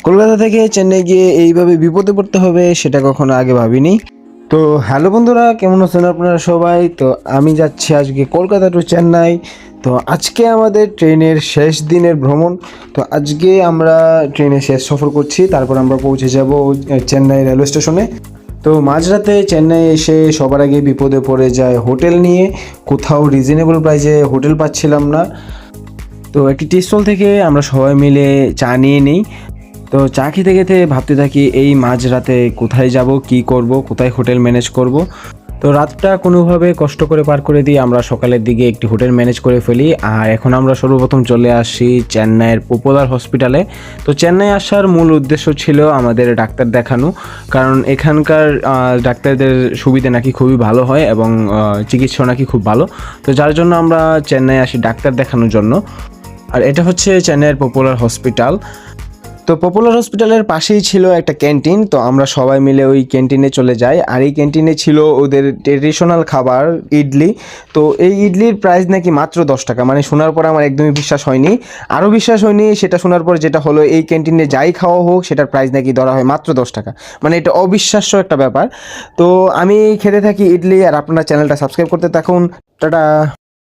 কলকাতা থেকে চেন্নাই গিয়ে এইভাবে বিপদে পড়তে হবে সেটা কখনো আগে ভাবিনি। তো হ্যালো বন্ধুরা, কেমন আছেন আপনারা সবাই? তো আমি যাচ্ছি আজকে কলকাতা টু চেন্নাই। তো আজকে আমাদের ট্রেনের শেষ দিনের ভ্রমণ। তো আজকে আমরা ট্রেনে শেষ সফর করছি, তারপর আমরা পৌঁছে যাব চেন্নাই রেলওয়ে স্টেশনে। তো মাঝরাতে চেন্নাই এসে সবার আগে বিপদে পড়ে যায় হোটেল নিয়ে। কোথাও রিজনেবল প্রাইসে হোটেল পাচ্ছিলাম না। তো একটি টি স্টল থেকে আমরা সবাই মিলে চা নিয়ে নিই। তো চা খেতে খেতে ভাবতে থাকি এই মাঝরাতে কোথায় যাব, কি করব, কোথায় হোটেল ম্যানেজ করব। তো রাতটা কোনোভাবে কষ্ট করে পার করে দিই, আমরা সকালের দিকে একটি হোটেল ম্যানেজ করে ফেলি। আর এখন আমরা সর্বপ্রথম চলে আসি চেন্নাইয়ের পপুলার হসপিটালে। তো চেন্নাই আসার মূল উদ্দেশ্য ছিল আমাদের ডাক্তার দেখানো, কারণ এখানকার ডাক্তারদের সুবিধা নাকি খুবই ভালো হয় এবং চিকিৎসা নাকি খুব ভালো। তো যার জন্য আমরা চেন্নাই আসি ডাক্তার দেখানোর জন্য। আর এটা হচ্ছে চেন্নাইয়ের পপুলার হসপিটাল। তো পপুলার হসপিটালের পাশেই ছিল একটা ক্যান্টিন। তো আমরা সবাই মিলে ওই ক্যান্টিনে চলে যাই। আর এই ক্যান্টিনে ছিল ওদের ট্রেডিশনাল খাবার, ইডলি। তো এই ইডলির প্রাইস নাকি মাত্র 10 টাকা। মানে শোনার পর আমার একদমই বিশ্বাস হয়নি। আরও বিশ্বাস হয়নি সেটা শোনার পর, যেটা হলো এই ক্যান্টিনে যাই খাওয়া হোক সেটার প্রাইস নাকি ধরা হয় মাত্র 10 টাকা। মানে এটা অবিশ্বাস্য একটা ব্যাপার। তো আমি খেতে থাকি ইডলি, আর আপনার চ্যানেলটা সাবস্ক্রাইব করতে থাকুন। টাটা।